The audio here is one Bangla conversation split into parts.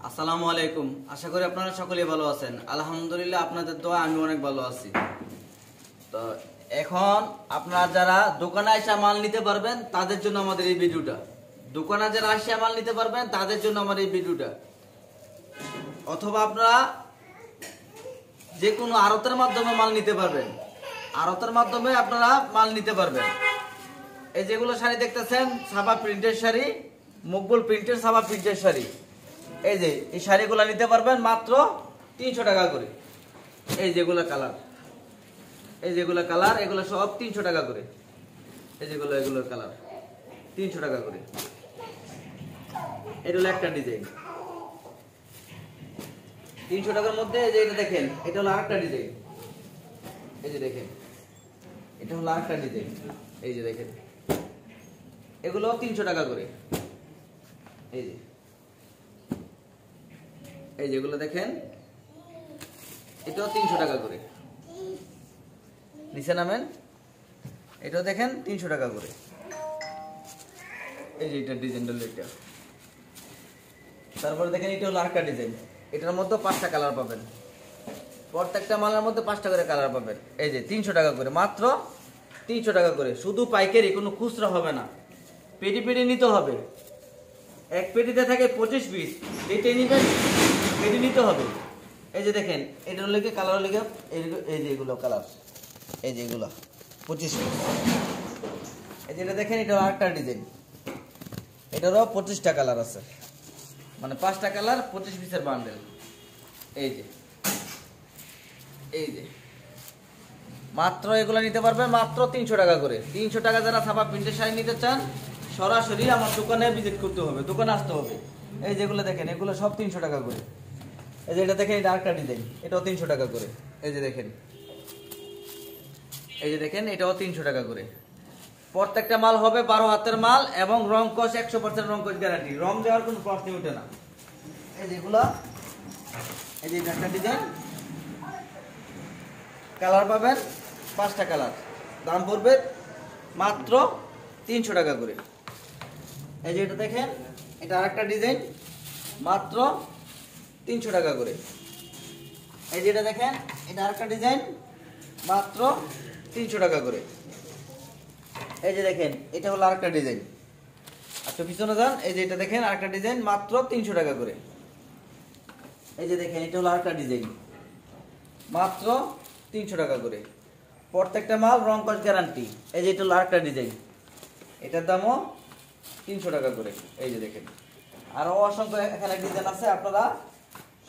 আসসালামু আলাইকুম। আশা করি আপনারা সকলেই ভালো আছেন। আলহামদুলিল্লাহ, আপনাদের দোয়া আমি অনেক ভালো আছি। তো এখন আপনারা যারা দোকানে এসে মাল নিতে পারবেন তাদের জন্য আমাদের এই ভিডিওটা। দোকানে যারা এসে মাল নিতে পারবেন তাদের জন্য আমার এই ভিডিওটা। অথবা আপনারা যে কোনো আড়তের মাধ্যমে মাল নিতে পারবেন, আড়তের মাধ্যমে আপনারা মাল নিতে পারবেন। এই যেগুলো শাড়ি দেখতেছেন, সাবা প্রিন্টের শাড়ি, মকবুল প্রিন্টের সাবা প্রিন্টের শাড়ি। এই যে এই শাড়িগুলো নিতে পারবেন মাত্র 300 টাকা করে। এই যেগুলো কালার, এই যেগুলো কালার, এগুলো সব 300 টাকা করে। এই যেগুলো এগুলো কালার 300 টাকা করে। এটা হলো একটা ডিজাইন 300 টাকার মধ্যে। এই যে এটা দেখেন, এটা হলো আরেকটা ডিজাইন। এই যে দেখেন, এটা হলো আরেকটা ডিজাইন। এই যে দেখেন, এগুলো 300 টাকা করে। এই যে এই যেগুলো দেখেন, এটাও 300 টাকা করে। নিচে নামেন, এটাও দেখেন 300 টাকা করে। এই যে এটা ডিজাইনটা এটা। তারপরে দেখেন, এটা হলো আরেকটা ডিজাইন। এটার মধ্যে 5টা কালার পাবেন, প্রত্যেকটা মালের মধ্যে 5টা করে কালার পাবেন। এই যে 300 টাকা করে, মাত্র 300 টাকা করে। শুধু পাইকারি, কোনো খুচরা হবে না, পেটি পেটি নিতে হবে। এক পেটিতে থাকে 25 পিস, পেটি নিবেন, পেটি নিতে হবে। এই যে দেখেন, এটার লেগে কালার লেগে এই যে এগুলো কালার, এই যে এগুলো 25 পিস। এই যে এটা দেখেন, এটা আরেকটা ডিজাইন। এটারও 25টা কালার আছে, মানে 5টা কালার 25 পিসের বান্ডেল। এই যে এই যে মাত্র এগুলো নিতে পারবেন মাত্র 300 টাকা করে। 300 টাকা যারা ছাপা প্রিন্টের শাড়ি নিতে চান, সরাসরি আমার দোকানে ভিজিট করতে হবে, দোকানে আসতে হবে। এই যেগুলো দেখেন, এগুলো সব 300 টাকা করে। এই যে এটা দেখেন, এটা আরেকটা ডিজাইন, এটাও 300 টাকা করে। এই যে দেখেন, এই যে দেখেন, এটাও 300 টাকা করে। প্রত্যেকটা মাল হবে 12 হাতের মাল এবং রং কস 100% রং কস গ্যারান্টি। রং দেওয়ার কোনো প্রশ্ন ওঠে না। এই যেগুলো, এই যে একটা ডিজাইন, কালার পাবেন 5টা কালার, দাম পড়বে মাত্র 300 টাকা করে। এই যে এটা দেখেন, এটা আরেকটা ডিজাইন, মাত্র 300 টাকা করে। এই যে এটা দেখেন, এটা আরেকটা ডিজাইন, মাত্র 300 টাকা করে। এই যে দেখেন, এটা হলো আরেকটা ডিজাইন। আচ্ছা পিছনে যান, এই যে এটা দেখেন, আরেকটা ডিজাইন, মাত্র 300 টাকা করে। এই যে দেখেন, এটা হলো আরেকটা ডিজাইন, মাত্র 300 টাকা করে। প্রত্যেকটা মাল রং কস গ্যারান্টি। এই যে এটা হলো আরেকটা ডিজাইন, এটার দামও 300 টাকা করে। এই যে দেখেন, আরো অসংখ্য এখানে ডিজাইন আছে। আপনারা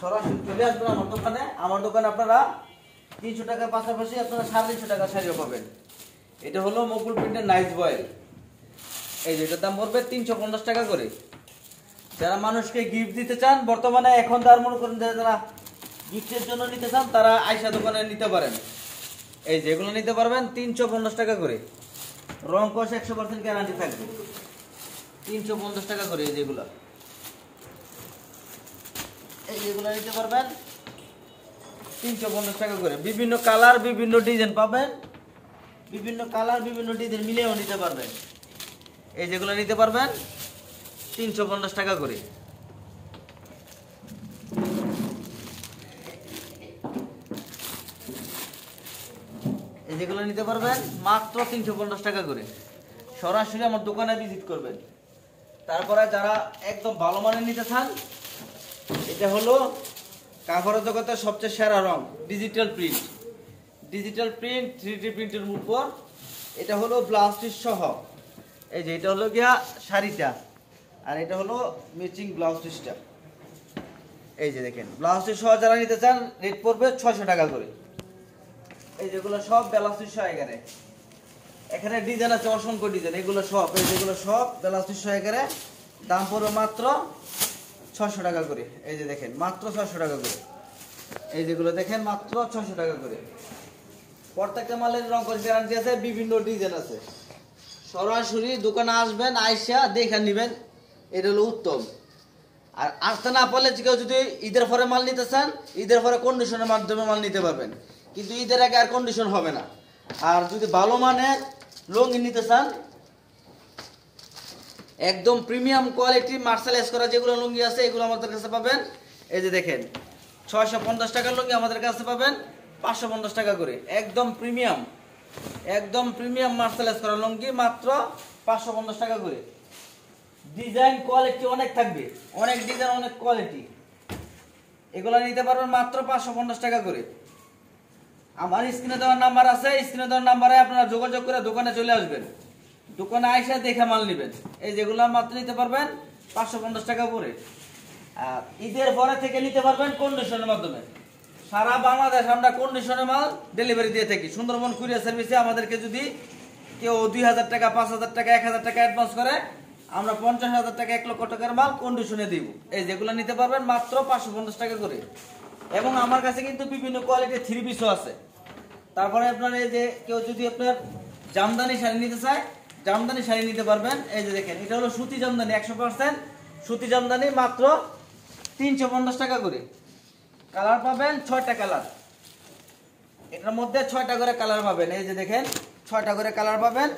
সরাসরি চলে আসবেন আমার দোকানে। আমার দোকানে আপনারা 300 টাকার পাশাপাশি আপনারা 350 টাকা শাড়িও পাবেন। এটা হলো মকবুল প্রিন্টের নাইস বয়েল। এই যে এটার দাম পড়বে 350 টাকা করে। যারা মানুষকে গিফট দিতে চান, বর্তমানে এখন তার মনে করেন যারা গিফটের জন্য নিতে চান, তারা আয়শা দোকানে নিতে পারেন। এই যে এগুলো নিতে পারবেন 350 টাকা করে। রং কস 100% গ্যারান্টি থাকবে, 350 টাকা করে। এই যেগুলো, এই যেগুলো নিতে পারবেন 350 টাকা করে। বিভিন্ন কালার, বিভিন্ন ডিজাইন পাবেন, বিভিন্ন কালার, বিভিন্ন ডিজাইন মিলেও নিতে পারবেন। এই যেগুলো নিতে পারবেন 350 টাকা করে। এই যেগুলো নিতে পারবেন মাত্র 350 টাকা করে। সরাসরি আমার দোকানে ভিজিট করবেন। তারপরে যারা একদম ভালো মানের নিতে চান, এটা হলো কাপড়ের জগতের সবচেয়ে সেরা রং, digital print. Digital print 3D প্রিন্টের উপর এটা হলো ব্লাউজ পিস সহ। এই যে এটা হলো গিয়া শাড়িটা, আর এটা হলো ম্যাচিং ব্লাউজ পিসটা। এই যে দেখেন, ব্লাউজ পিস সহ যারা নিতে চান, রেট পড়বে 600 টাকা করে। এই যেগুলো সব ব্লাউজ পিস সহ এখানে, এখানে ডিজাইন আছে অসংখ্য ডিজাইন। এগুলো সব, এই যেগুলো সব ব্লাউজ পিস সহ এখানে, দাম পড়বে মাত্র 600 টাকা করে। এই যে দেখেন, মাত্র 600 টাকা করে। এই যেগুলো দেখেন, মাত্র 600 টাকা করে। প্রত্যেকটা মালের রং কস গ্যারান্টি আছে, বিভিন্ন ডিজাইন আছে। সরাসরি দোকানে আসবেন, আইসা দেখে নেবেন, এটা হলো উত্তম। আর আসতে না পারলে কেউ যদি ঈদের পরে মাল নিতে চান, ঈদের পরে কন্ডিশনের মাধ্যমে মাল নিতে পারবেন, কিন্তু ঈদের আগে আর কন্ডিশন হবে না। আর যদি ভালো মানের লুঙ্গি নিতে চান, একদম প্রিমিয়াম কোয়ালিটি মার্শালাইজ করা যেগুলো লুঙ্গি আছে এগুলো আমাদের কাছে পাবেন। এই যে দেখেন 650 টাকার লুঙ্গি আমাদের কাছে পাবেন 550 টাকা করে। একদম প্রিমিয়াম মার্শালাইজ করা লুঙ্গি মাত্র 550 টাকা করে। ডিজাইন কোয়ালিটি অনেক থাকবে, অনেক ডিজাইন অনেক কোয়ালিটি, এগুলো নিতে পারবেন মাত্র 550 টাকা করে। আমার স্ক্রিনে দেওয়ার নাম্বার আছে, স্ক্রিনে দেওয়ার নাম্বারে আপনারা যোগাযোগ করে দোকানে চলে আসবেন, দোকানে আইসা দেখে মাল নেবেন। এই যেগুলো মাত্র নিতে পারবেন 550 টাকা করে। আর ঈদের পরে থেকে নিতে পারবেন কন্ডিশনের মাধ্যমে। সারা বাংলাদেশ আমরা কন্ডিশনে মাল ডেলিভারি দিয়ে থাকি। সুন্দরবন কুরিয়ার সার্ভিসে আমাদেরকে যদি কেউ 2000 টাকা, 5000 টাকা, 1000 টাকা অ্যাডভান্স করে, আমরা 50,000 টাকা, 1 লক্ষ টাকার মাল কন্ডিশনে দিব। এই যেগুলো নিতে পারবেন মাত্র 550 টাকা করে। এবং আমার কাছে কিন্তু বিভিন্ন কোয়ালিটির 3 পিসও আছে। তারপরে আপনার এই যে কেউ যদি আপনার জামদানি শাড়ি নিতে চায়, জামদানি শাড়ি নিতে পারবেন। এই যে দেখেন এটা হলো সুতি জামদানি, 100% সুতি জামদানি, মাত্র 350 টাকা করে। কালার পাবেন 6টা কালার, এটার মধ্যে 6টা করে কালার পাবেন। এই যে দেখেন 6টা করে কালার পাবেন,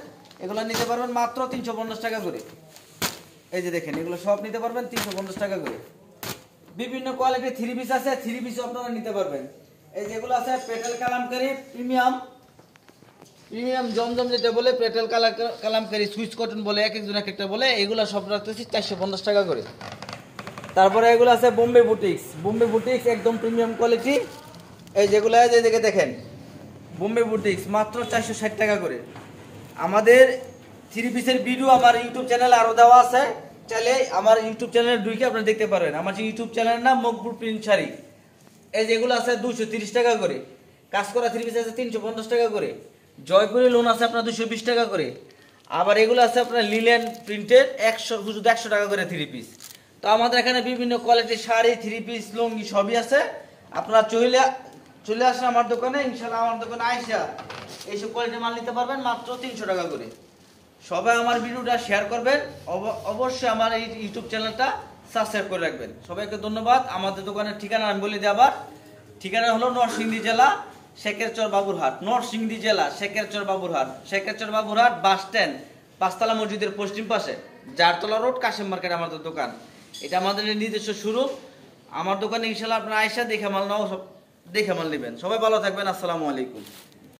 এগুলো নিতে পারবেন মাত্র 350 টাকা করে। এই যে দেখেন এগুলো সব নিতে পারবেন 350 টাকা করে। বিভিন্ন কোয়ালিটির 3 পিস আছে, 3 পিসও আপনারা নিতে পারবেন। এই যেগুলো আছে পেটেল কালামকারী প্রিমিয়াম জমজম যেটা বলে, পেটেল কালামকারী সুইচ কটন বলে, এক একজন এক একটা বলে, এগুলো সব রাখতেছি 450 টাকা করে। তারপরে এগুলো আছে বোম্বে বুটিক্স একদম প্রিমিয়াম কোয়ালিটি। এই যেগুলো এই দিকে দেখেন বোম্বে বুটিক্স মাত্র 460 টাকা করে। আমাদের 3 পিসের ভিডিও আমার ইউটিউব চ্যানেলে আরো দেওয়া আছে, চাইলে আমার ইউটিউব চ্যানেলে ঢুকে আপনারা দেখতে পারেন। আমার যে ইউটিউব চ্যানেলের নাম মকবুল প্রিন্ট শাড়ি। এই যেগুলো আছে 230 টাকা করে, কাজ করা 3 পিস আছে 350 টাকা করে, জয়পুরি লোন আছে আপনার 220 টাকা করে। আবার এগুলো আছে আপনার লিলেন প্রিন্টের 100 টাকা করে 3 পিস। তো আমাদের এখানে বিভিন্ন কোয়ালিটির শাড়ি, 3 পিস, লুঙ্গি সবই আছে। আপনারা চলে আসেন আমার দোকানে, ইনশাআল্লাহ আমার দোকানে আইসা এইসব কোয়ালিটির মাল নিতে পারবেন মাত্র 300 টাকা করে। সবাই আমার ভিডিওটা শেয়ার করবেন, অবশ্যই আমার এই ইউটিউব চ্যানেলটা সাবস্ক্রাইব করে রাখবেন। সবাইকে ধন্যবাদ। আমাদের দোকানের ঠিকানা আমি বলে দিই আবার, ঠিকানা হলো নরসিংদী জেলা শেখেরচর বাবুরহাট, নরসিংদী জেলা শেখেরচর বাবুরহাট বাস স্ট্যান্ড, 5তলা মসজিদের পশ্চিম পাশে, জারতলা রোড, কাশেম মার্কেট আমাদের দোকান। এটা আমাদের নিজস্ব শোরুম। আমার দোকানে ইনশাআল্লাহ আপনারা আয়সা দেখে মাল নেবেন। সবাই ভালো থাকবেন। আসসালামু আলাইকুম।